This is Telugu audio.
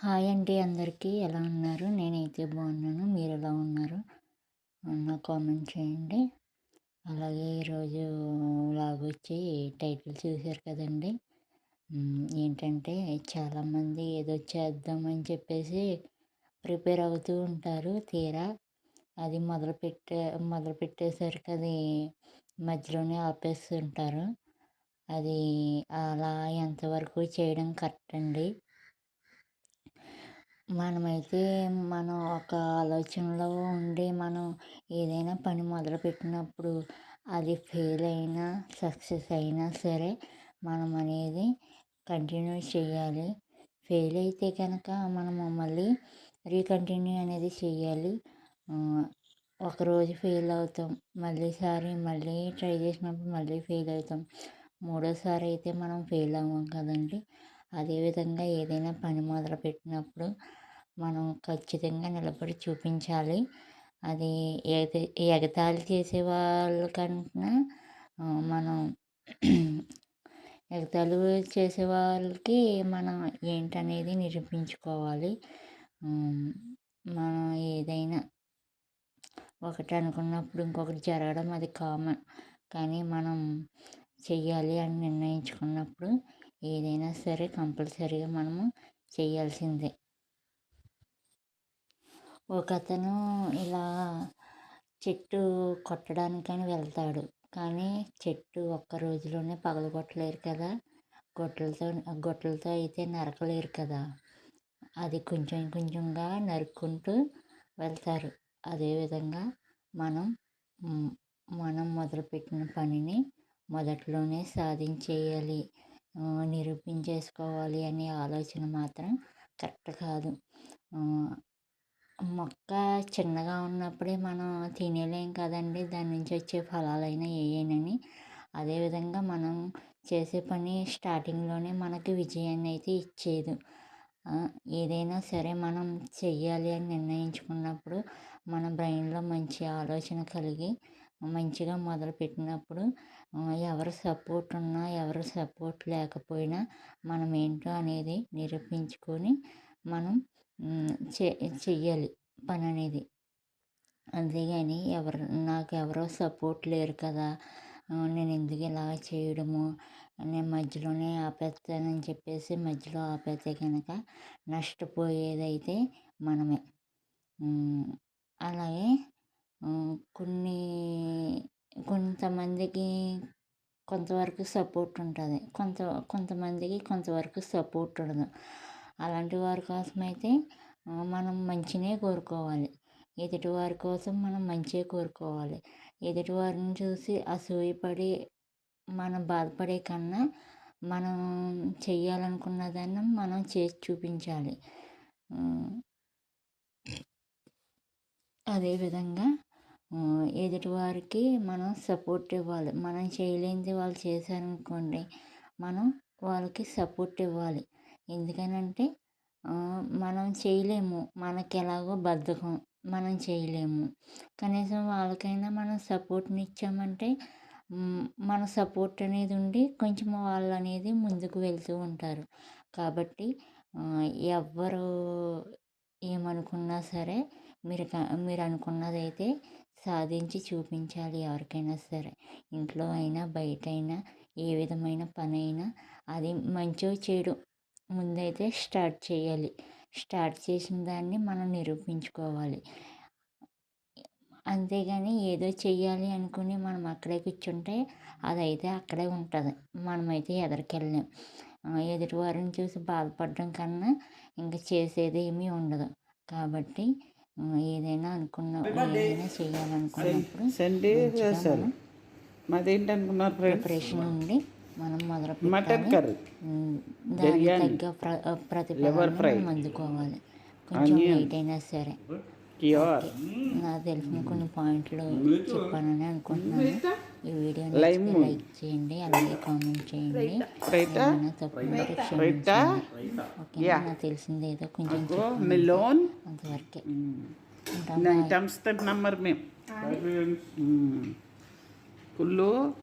హాయ్ అండి అందరికీ ఎలా ఉన్నారు? నేనైతే బాగున్నాను. మీరు ఎలా ఉన్నారు? నాకు కామెంట్ చేయండి. అలాగే ఈరోజు వ్లాగ్ వచ్చి టైటిల్ చూశారు కదండి. ఏంటంటే చాలామంది ఏదో చేద్దామని చెప్పేసి ప్రిపేర్ అవుతూ ఉంటారు. తీరా అది మొదలుపెట్టేసరికి అది మధ్యలోనే ఆపేస్తుంటారు. అది అలా ఎంతవరకు చేయడం కరెక్ట్ అండి? మనమైతే మనం ఒక ఆలోచనలో ఉండి మనం ఏదైనా పని మొదలుపెట్టినప్పుడు అది ఫెయిల్ అయినా సక్సెస్ అయినా సరే మనం అనేది కంటిన్యూ చేయాలి. ఫెయిల్ అయితే కనుక మనము మళ్ళీ రీకంటిన్యూ అనేది చేయాలి. ఒకరోజు ఫెయిల్ అవుతాం, మళ్ళీ ట్రై చేసినప్పుడు మళ్ళీ ఫెయిల్ అవుతాం. మూడోసారి అయితే మనం ఫెయిల్ అవ్వం కదండి. అదేవిధంగా ఏదైనా పని మొదలుపెట్టినప్పుడు మనం ఖచ్చితంగా నిలబడి చూపించాలి. అది ఎగతాళి చేసే వాళ్ళకన్నా మనం ఎగతాళి చేసే వాళ్ళకి మనం ఏంటనేది నిరూపించుకోవాలి. మనం ఏదైనా ఒకటి అనుకున్నప్పుడు ఇంకొకటి జరగడం అది కామన్. కానీ మనం చెయ్యాలి అని నిర్ణయించుకున్నప్పుడు ఏదైనా సరే కంపల్సరీగా మనము చేయాల్సిందే. ఒకతను ఇలా చెట్టు కొట్టడానికని వెళ్తాడు. కానీ చెట్టు ఒక్క రోజులోనే పగలగొట్టలేరు కదా. గొడ్డలతో అయితే నరకలేరు కదా. అది కొంచెం కొంచెంగా నరుక్కుంటూ వెళ్తారు. అదేవిధంగా మనం మనం మొదలుపెట్టిన పనిని మొదట్లోనే సాధించేయాలి, నిరూపించేసుకోవాలి అనే ఆలోచన మాత్రం కరెక్ట్ కాదు. మొక్క చిన్నగా ఉన్నప్పుడే మనం తినేలేం కదండి, దాని నుంచి వచ్చే ఫలాలైనా ఏయేనని. అదేవిధంగా మనం చేసే పని స్టార్టింగ్లోనే మనకి విజయాన్ని అయితే ఇచ్చేది. ఏదైనా సరే మనం చెయ్యాలి అని నిర్ణయించుకున్నప్పుడు మన బ్రెయిన్లో మంచి ఆలోచన కలిగి మంచిగా మొదలుపెట్టినప్పుడు ఎవరు సపోర్ట్ ఉన్నా ఎవరు సపోర్ట్ లేకపోయినా మనం ఏంటో అనేది నిరూపించుకొని మనం చెయ్యాలి పని అనేది. అంతేగాని నాకు ఎవరో సపోర్ట్ లేరు కదా, నేను ఎందుకు ఇలా చేయడము, నేను మధ్యలోనే ఆపేస్తానని చెప్పేసి మధ్యలో ఆపేస్తే కనుక నష్టపోయేదైతే మనమే. అలాగే కొంతమందికి కొంతవరకు సపోర్ట్ ఉంటుంది, కొంతమందికి కొంతవరకు సపోర్ట్ ఉండదు. అలాంటి వారి కోసమైతే మనం మంచినే కోరుకోవాలి. ఎదుటివారి కోసం మనం మంచిగా కోరుకోవాలి. ఎదుటివారిని చూసి అసూయపడి మనం బాధపడే కన్నా మనం చెయ్యాలనుకున్న దాన్ని మనం చేసి చూపించాలి. అదేవిధంగా ఎదుటివారికి మనం సపోర్ట్ ఇవ్వాలి. మనం చేయలేనిది వాళ్ళు చేశారనుకోండి, మనం వాళ్ళకి సపోర్ట్ ఇవ్వాలి. ఎందుకనంటే మనం చేయలేము, మనకి ఎలాగో బద్ధకం, మనం చేయలేము. కనీసం వాళ్ళకైనా మనం సపోర్ట్ని ఇచ్చామంటే మన సపోర్ట్ అనేది ఉండి కొంచెం వాళ్ళు అనేది ముందుకు వెళ్తూ ఉంటారు. కాబట్టి ఎవ్వరు ఏమనుకున్నా సరే మీరు అనుకున్నదైతే సాధించి చూపించాలి. ఎవరికైనా సరే, ఇంట్లో అయినా బయట అయినా ఏ విధమైన పని అయినా అది మంచో చెడు ముందైతే స్టార్ట్ చేయాలి. స్టార్ట్ చేసిన దాన్ని మనం నిరూపించుకోవాలి. అంతేగాని ఏదో చెయ్యాలి అనుకుని మనం అక్కడే కూర్చుంటే అదైతే అక్కడే ఉంటుంది, మనమైతే ఎదరికెళ్ళలేం. ఎదుటివారిని చూసి బాధపడడం కన్నా ఇంకా చేసేది ఏమీ ఉండదు. కాబట్టి ఏదైనా చేయాలనుకున్నప్పుడు ప్రిపరేషన్ ఉండి మనం మొదలు పెట్టాలి. దానికి తగ్గ ప్రతిఫలాన్ని మనం అందుకోవాలి. కొంచెం లేట్ అయినా సరే. నాకు తెలిసిన కొన్ని పాయింట్లు చెప్పానని అనుకుంటున్నాను. ఈ వీడియోని లైక్ చేయండి, అలాగే కామెంట్ చేయండి. ఏమైనా తప్పు ఉంటే క్షమించండి. ఓకే, నాకు తెలిసింది ఏదో కొంచెం అంతవరకే. Items నంబర్ మేము ఫుల్లు